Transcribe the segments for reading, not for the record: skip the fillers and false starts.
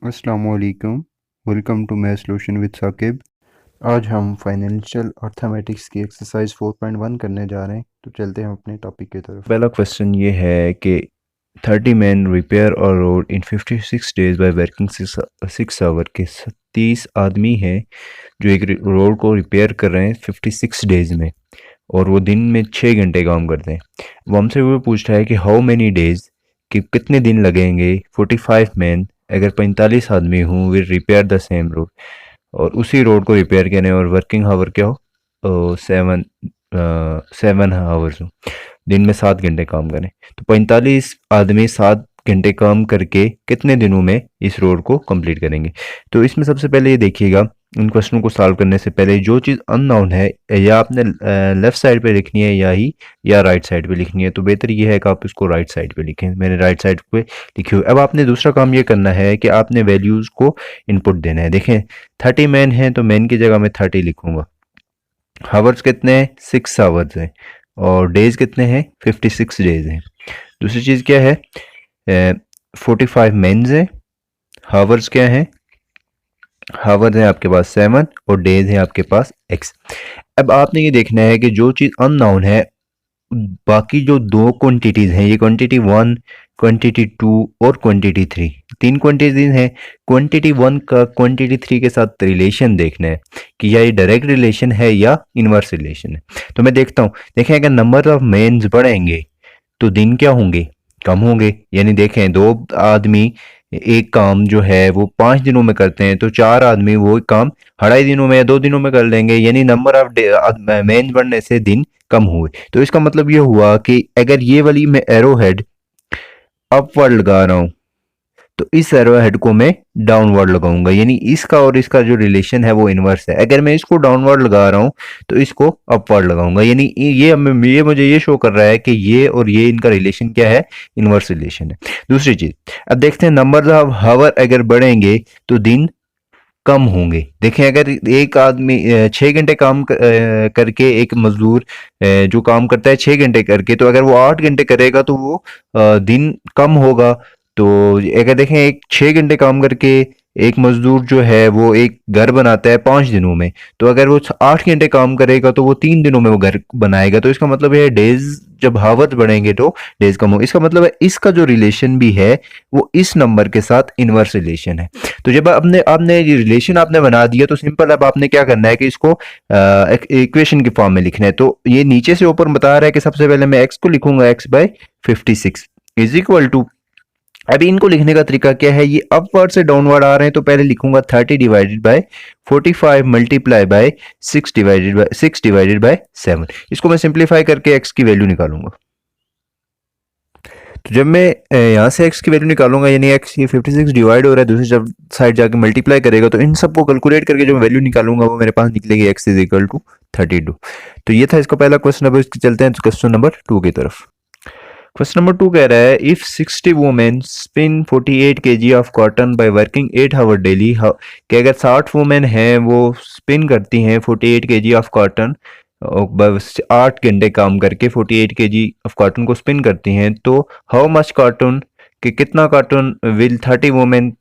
अस्सलामुअलैकुम। Welcome to math solution with Saqib. आज हम फाइनेंशियल अर्थमेटिक्स की एक्सरसाइज 4.1 करने जा रहे हैं, तो चलते हैं अपने टॉपिक की तरफ। पहला क्वेश्चन ये है कि 30 मैन रिपेयर और road in 56 days by working 6 hour के 30 आदमी हैं जो एक रोड को रिपेयर कर रहे हैं 56 डेज में, और वो दिन में 6 घंटे काम करते हैं। वो हमसे वो पूछ रहा है कि हाउ मेनी डेज, कि कितने दिन लगेंगे 45 मैन, अगर 45 आदमी हों, will repair the same road, और उसी रोड को रिपेयर करने, और वर्किंग आवर क्या हो, 7 आवर्स हो, दिन में 7 घंटे काम करें। तो 45 आदमी 7 घंटे काम करके कितने दिनों में इस रोड को कंप्लीट करेंगे। तो इसमें सबसे पहले ये देखिएगा, इन क्वेश्चनों को सॉल्व करने से पहले जो चीज़ अननोन है या आपने लेफ्ट साइड पे लिखनी है या राइट साइड पे लिखनी है, तो बेहतर ये है कि आप इसको राइट साइड पे लिखें। मैंने राइट साइड पे लिखी हुई। अब आपने दूसरा काम ये करना है कि आपने वैल्यूज़ को इनपुट देना है। देखें 30 मैन है तो मैन की जगह मैं 30 लिखूंगा। हावर्स कितने हैं, 6 आवर्स हैं, और डेज कितने हैं, 56 डेज हैं। दूसरी चीज़ क्या है, 45 मेंस हैं। हावर्स क्या है, हावर्स है आपके पास 7, और डेज है आपके पास x। अब आपने ये देखना है कि जो चीज़ अननोन है, बाकी जो दो क्वांटिटीज हैं, ये क्वांटिटी 1, क्वांटिटी 2 और क्वांटिटी 3, तीन क्वांटिटीज हैं। क्वांटिटी 1 का क्वांटिटी 3 के साथ रिलेशन देखना है कि या ये डायरेक्ट रिलेशन है या इनवर्स रिलेशन है। तो मैं देखता हूँ, देखें अगर नंबर ऑफ मेंस बढ़ेंगे तो दिन क्या होंगे, कम होंगे। यानी देखें दो आदमी एक काम जो है वो 5 दिनों में करते हैं, तो 4 आदमी वो काम 2.5 दिनों में या 2 दिनों में कर लेंगे, यानी नंबर ऑफ मेंस बढ़ने से दिन कम हुए। तो इसका मतलब ये हुआ कि अगर ये वाली मैं एरो हेड अपवर्ड लगा रहा हूं, तो इस एरो हेड को मैं डाउनवर्ड लगाऊंगा, यानी इसका और इसका जो रिलेशन है वो इनवर्स है। अगर मैं इसको डाउनवर्ड लगा रहा हूं तो इसको अपवर्ड लगाऊंगा, यानी ये मुझे ये शो कर रहा है कि ये और ये इनका रिलेशन क्या है, इनवर्स रिलेशन है। दूसरी चीज, अब देखते हैं नंबर ऑफ हावर अगर बढ़ेंगे तो दिन कम होंगे। देखें अगर एक आदमी 6 घंटे काम करके, एक मजदूर जो काम करता है 6 घंटे करके, तो अगर वो 8 घंटे करेगा तो वो दिन कम होगा। तो अगर देखें एक 6 घंटे काम करके एक मजदूर जो है वो एक घर बनाता है 5 दिनों में, तो अगर वो 8 घंटे काम करेगा तो वो 3 दिनों में वो घर बनाएगा। तो इसका मतलब है डेज, जब हावर्स बढ़ेंगे तो डेज कम हो। इसका मतलब है इसका जो रिलेशन भी है वो इस नंबर के साथ इनवर्स रिलेशन है। तो जब आपने आपने ये रिलेशन आपने बना दिया, तो सिंपल अब आपने क्या करना है कि इसको एक इक्वेशन की फॉर्म में लिखना है। तो ये नीचे से ऊपर बता रहा है कि सबसे पहले मैं x को लिखूंगा, x/56 इज इक्वल टू, अभी इनको लिखने का तरीका क्या है, ये अपवर्ड से डाउनवर्ड आ रहे हैं, तो पहले लिखूंगा 30 divided by 45 multiply by 6 divided by 7। इसको मैं सिंप्लीफाई करके x की वैल्यू निकालूंगा। तो जब मैं यहाँ से x की वैल्यू निकालूंगा, यानी x ये 56 डिवाइड हो रहा है, दूसरी जब साइड जाके मल्टीप्लाई करेगा, तो इन सबको कैलकुलेट करके जो वैल्यू निकालूंगा वो मेरे पास निकलेगी x इज इक्वल टू 32। तो ये था इसका पहला क्वेश्चन। अब इसके चलते हैं क्वेश्चन नंबर 2 की तरफ। क्वेश्चन नंबर 2 कह रहा है, if 60 women spin 48 kg of cotton by working 8 hour daily, कि अगर 60 वुमेन हैं वो स्पिन करती हैं 48 kg ऑफ कॉटन, बस 8 घंटे काम करके 48 kg ऑफ कॉटन को स्पिन करती हैं, तो हाउ मच कॉटन, कि कितना कार्टून विल 30 वुमेन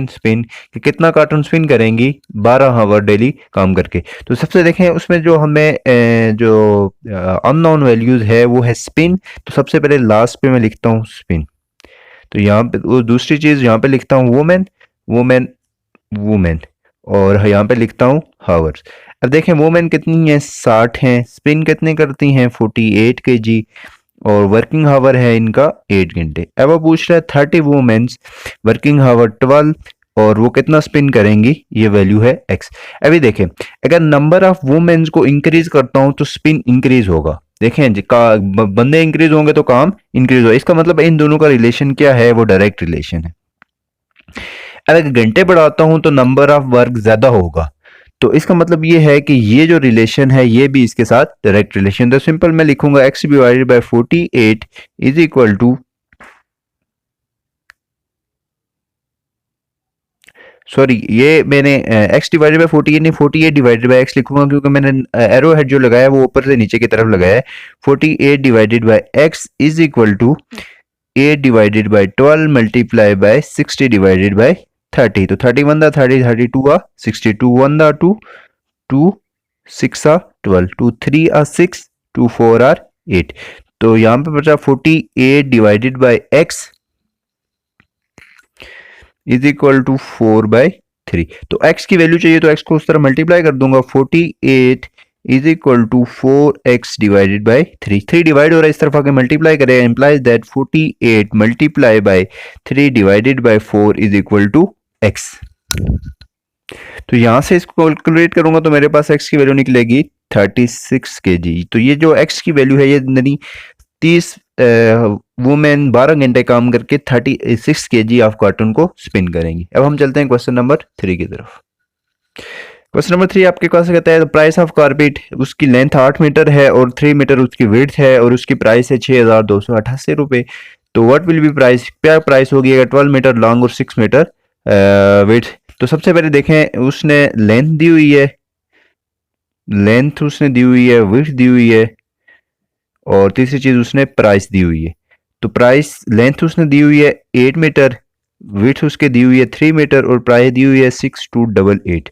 स्पिन, कि कितना कार्टून स्पिन करेंगी 12 आवर डेली काम करके। तो सबसे देखें उसमें जो हमें जो अननोन वैल्यूज है वो है स्पिन। तो सबसे पहले लास्ट पे मैं लिखता हूँ स्पिन। तो यहाँ पे वो दूसरी चीज यहाँ पे लिखता हूँ वुमेन, वुमेन, वुमेन, और यहाँ पे लिखता हूँ हावर्स। अब देखें वुमेन कितनी है, 60 हैं, स्पिन कितने करती हैं 48 kg, और वर्किंग हावर है इनका 8 घंटे। अब वो पूछ रहा है 30 वुमेन्स, वर्किंग हावर 12, और वो कितना स्पिन करेंगी, ये वैल्यू है x। अभी देखें अगर नंबर ऑफ वुमेन्स को इंक्रीज करता हूं तो स्पिन इंक्रीज होगा। देखें बंदे इंक्रीज होंगे तो काम इंक्रीज होगा। इसका मतलब इन दोनों का रिलेशन क्या है, वो डायरेक्ट रिलेशन है। अगर घंटे बढ़ाता हूं तो नंबर ऑफ वर्क ज्यादा होगा। तो इसका मतलब ये है कि ये जो रिलेशन है ये भी इसके साथ डायरेक्ट रिलेशन। तो सिंपल मैं लिखूंगा x divided by 48 is equal to, sorry ये मैंने x डिवाइडेड बाय 48 नहीं, 48 डिवाइडेड बाय x लिखूंगा, क्योंकि मैंने एरो हेड जो लगाया है वो ऊपर से नीचे की तरफ लगाया है। 48 divided by x is equal to 48 divided by 12 multiply by 60 divided by 30। तो 31 दा 30, 32 आ 62, 1 दा 2, 2 6 आ 12, 2 3 आ 6, 2 4 आर 8। तो यहाँ पे बचा 48 divided by x is equal to 4/3। तो x की वैल्यू चाहिए तो x को उस तरह मल्टीप्लाई कर दूंगा। 48 इज इक्वल टू 4x डिवाइडेड बाय 3। 3 डिवाइड हो रहा है, इस तरफ आके मल्टीप्लाई करें, implies that 48 multiply by 3 divided by 4 is equal to x। तो यहां से इसको कैलकुलेट करूंगा तो मेरे पास x की वैल्यू निकलेगी 36 kg। तो ये जो x की वैल्यू है ये यानी 30 वुमेन 12 घंटे काम करके 36 kg ऑफ कॉटन को स्पिन करेंगी। अब हम चलते हैं क्वेश्चन नंबर 3 की तरफ। क्वेश्चन नंबर 3 आपके पास कहता है प्राइस ऑफ कारपेट, उसकी लेंथ 8 मीटर है और 3 मीटर उसकी विड्थ है और उसकी प्राइस है 6288 रुपए। तो व्हाट विल बी प्राइस, क्या प्राइस होगी अगर 12 मीटर लॉन्ग और 6 मीटर विड्थ। तो सबसे पहले देखें उसने लेंथ दी हुई है, लेंथ उसने दी हुई है, विड्थ दी हुई है और तीसरी चीज उसने प्राइस दी हुई है। तो प्राइस लेंथ उसने दी हुई है 8 मीटर, विड्थ उसके दी हुई है 3 मीटर और प्राइस दी हुई है 6288।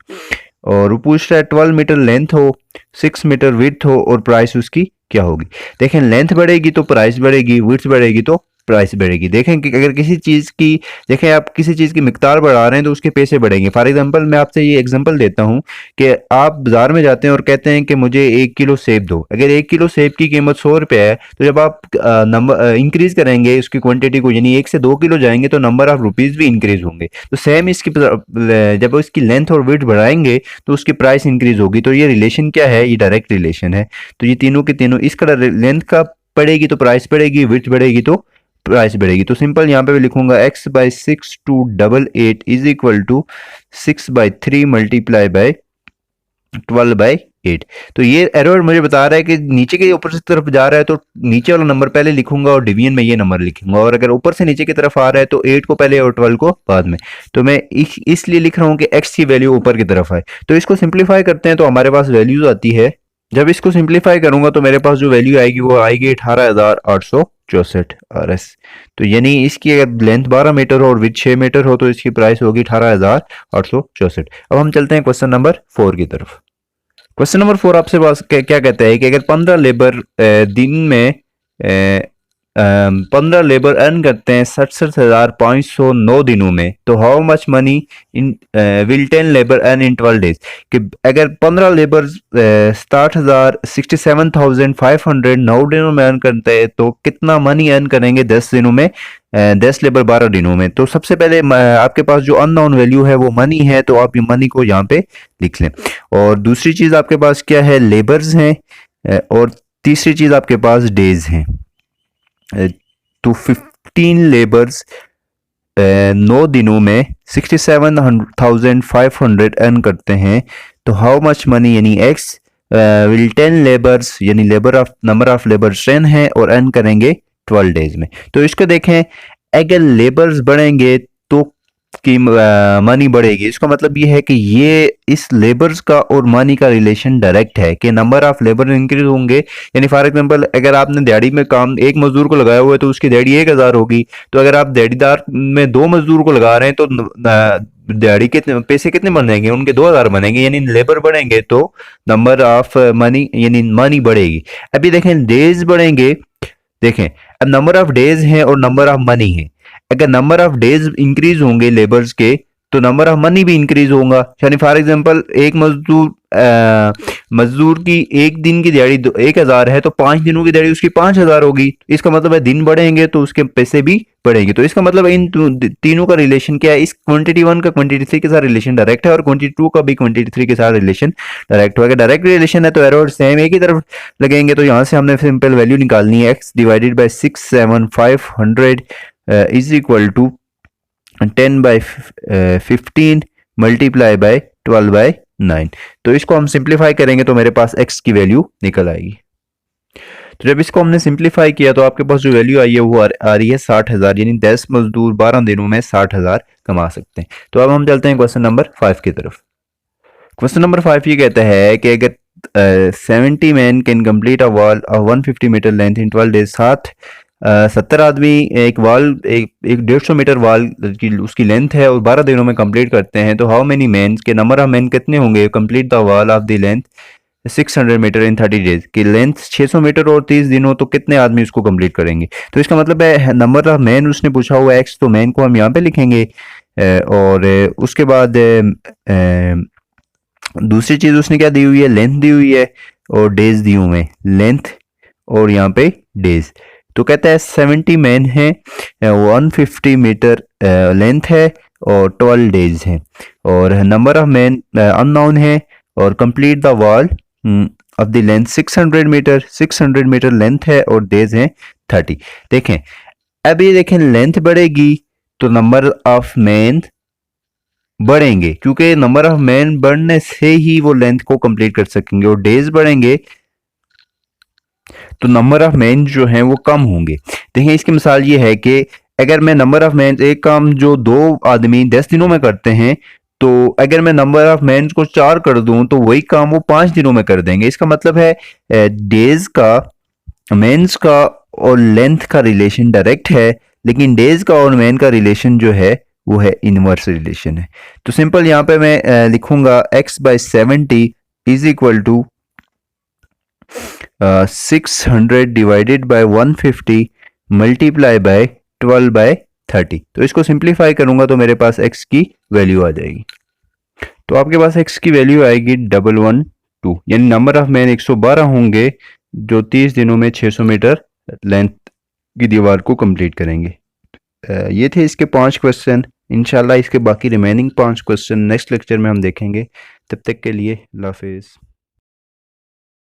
और वो पूछ रहा है 12 मीटर लेंथ हो, 6 मीटर विड्थ हो और प्राइस उसकी क्या होगी। देखें लेंथ बढ़ेगी तो प्राइस बढ़ेगी, विड्थ बढ़ेगी तो प्राइस बढ़ेगी। देखें कि अगर किसी चीज़ की, देखें आप किसी चीज़ की मिकदार बढ़ा रहे हैं तो उसके पैसे बढ़ेंगे। फॉर एग्जांपल मैं आपसे ये एग्जांपल देता हूं कि आप बाजार में जाते हैं और कहते हैं कि मुझे 1 किलो सेब दो। अगर 1 किलो सेब की कीमत 100 रुपये है तो जब आप नंबर इंक्रीज करेंगे उसकी क्वांटिटी को, यानी 1 से 2 किलो जाएंगे तो नंबर ऑफ रुपीज़ भी इंक्रीज होंगे। तो सेम इसकी जब इसकी लेंथ और वेट बढ़ाएंगे तो उसकी प्राइस इंक्रीज होगी। तो ये रिलेशन क्या है, ये डायरेक्ट रिलेशन है। तो ये तीनों के तीनों इस कलर लेंथ का बढ़ेगी तो प्राइस बढ़ेगी, विड्थ बढ़ेगी तो प्राइस बढ़ेगी। तो सिंपल यहाँ पे भी लिखूंगा x/6288 is equal to 6/3 multiply by 12/8। तो ये एरर मुझे बता रहा है कि नीचे के ऊपर से तरफ जा रहा है तो नीचे वाला नंबर पहले लिखूंगा और डिवीजन में ये नंबर लिखूंगा, और अगर ऊपर से नीचे की तरफ आ रहा है तो 8 को पहले और 12 को बाद में। तो मैं इसलिए लिख रहा हूँ कि x की वैल्यू ऊपर की तरफ आए। तो इसको सिंप्लीफाई करते हैं तो हमारे पास वैल्यूज आती है। जब इसको सिंप्लीफाई करूंगा तो मेरे पास जो वैल्यू आएगी वो आएगी 18,864 RS। तो यानी इसकी अगर लेंथ 12 मीटर हो और विड्थ 6 मीटर हो तो इसकी प्राइस होगी 18,864। अब हम चलते हैं क्वेश्चन नंबर 4 की तरफ। क्वेश्चन नंबर 4 आपसे पास क्या कहता है कि अगर 15 लेबर दिन में 15 लेबर अर्न करते हैं 67,509 दिनों में, तो how much money in will 10 labour earn in 12 days. कि अगर 15 लेबर 67,509 दिनों में अर्न करते हैं तो कितना मनी अर्न करेंगे 10 दिनों में, 10 लेबर 12 दिनों में। तो सबसे पहले आपके पास जो अननोन वैल्यू है वो मनी है, तो आप ये मनी को यहाँ पे लिख लें। और दूसरी चीज आपके पास क्या है, लेबर्स हैं, और तीसरी चीज आपके पास डेज हैं। तो 15 लेबर्स 9 दिनों में 67,500 अर्न करते हैं, तो हाउ मच मनी यानी x विल 10 लेबर्स यानी labour of number of labours 10 है और अर्न करेंगे 12 डेज में। तो इसको देखें, अगर लेबर्स बढ़ेंगे तो की मनी बढ़ेगी। इसका मतलब ये है कि ये इस लेबर्स का और मनी का रिलेशन डायरेक्ट है कि नंबर ऑफ लेबर इंक्रीज होंगे। यानी फॉर एग्जांपल अगर आपने दिहाड़ी में काम एक मजदूर को लगाया हुआ है तो उसकी दिहाड़ी 1000 होगी। तो अगर आप दिहाड़ीदार में 2 मजदूर को लगा रहे हैं तो दिहाड़ी के पैसे कितने बनेंगे, उनके 2000 बनेंगे। यानी लेबर बढ़ेंगे तो नंबर ऑफ मनी यानी मनी बढ़ेगी। अभी देखें डेज बढ़ेंगे, देखें अब नंबर ऑफ डेज है और नंबर ऑफ मनी है। अगर नंबर ऑफ डेज इंक्रीज होंगे लेबर्स के तो नंबर ऑफ मनी भी इंक्रीज होगा। यानी फॉर एग्जांपल एक मजदूर की एक दिन की दिहाड़ी 1000 है तो 5 दिनों की दिहाड़ी उसकी 5000 होगी। इसका मतलब है दिन बढ़ेंगे तो उसके पैसे भी बढ़ेंगे। तो इसका मतलब इन तीनों का रिलेशन क्या है, इस क्वांटिटी 1 का क्वांटिटी 3 के साथ रिलेशन डायरेक्ट है और क्वांटिटी 2 का भी क्वांटिटी 3 के साथ रिलेशन डायरेक्ट होगा। डायरेक्ट रिलेशन है तो एरो सेम एक ही तरफ लगेंगे। तो यहां से हमने सिंपल वैल्यू निकालनी है, x divided by 67,500 is equal to 10/15 multiply by 12/9। तो इसको हम सिंप्लीफाई करेंगे तो मेरे पास x की वैल्यू निकल आएगी। तो जब इसको हमने सिंप्लीफाई किया तो आपके पास जो वैल्यू आई है वो आ रही है 60,000। यानी 10 मजदूर 12 दिनों में 60,000 कमा सकते हैं। तो अब हम चलते हैं क्वेश्चन नंबर 5 की तरफ। क्वेश्चन नंबर 5 ये कहता है कि अगर 70 man can complete a wall of 150 meter length in 12 days, 7 70 आदमी एक वाल एक 150 मीटर वाल की उसकी लेंथ है और 12 दिनों में कंप्लीट करते हैं, तो हाउ मेनी मैन के नंबर ऑफ मैन कितने होंगे complete the wall of the length 600 meter in 30 days की लेंथ 600 मीटर और 30 दिनों, तो कितने आदमी उसको कंप्लीट करेंगे। तो इसका मतलब है नंबर ऑफ मैन उसने पूछा हुआ एक्स, तो मैन को हम यहाँ पे लिखेंगे। और उसके बाद दूसरी चीज उसने क्या दी हुई है, लेंथ दी हुई है और डेज दी हुए हैं, लेंथ और यहाँ पे डेज। तो कहता है 70 मैन है, 150 मीटर लेंथ है और 12 डेज है, और नंबर ऑफ मैन अननोन है, और complete the wall of the length 600 meter length है और डेज है 30। देखें अब ये देखें लेंथ बढ़ेगी तो नंबर ऑफ मैन बढ़ेंगे, क्योंकि नंबर ऑफ मैन बढ़ने से ही वो लेंथ को कंप्लीट कर सकेंगे, और डेज बढ़ेंगे तो नंबर ऑफ मैन जो हैं वो कम होंगे। देखिए इसकी मिसाल ये है कि अगर मैं नंबर ऑफ मैन एक काम जो 2 आदमी 10 दिनों में करते हैं, तो अगर मैं नंबर ऑफ मैन को 4 कर दूं तो वही काम वो 5 दिनों में कर देंगे। इसका मतलब है डेज का, मेंस का और लेंथ का रिलेशन डायरेक्ट है, लेकिन डेज का और मैन का रिलेशन जो है वो है इनवर्स रिलेशन है। तो सिंपल यहाँ पे मैं लिखूंगा x/70 is equal to 600 divided by 150 multiply by 12/30। तो इसको सिंप्लीफाई करूंगा तो मेरे पास x की वैल्यू आ जाएगी। तो आपके पास x की वैल्यू आएगी 112, यानी नंबर ऑफ मैन 112 होंगे जो 30 दिनों में 600 मीटर लेंथ की दीवार को कंप्लीट करेंगे। ये थे इसके 5 क्वेश्चन। इंशाल्लाह इसके बाकी रिमेनिंग 5 क्वेश्चन नेक्स्ट लेक्चर में हम देखेंगे। तब तक के लिए अल्लाह हाफिज़।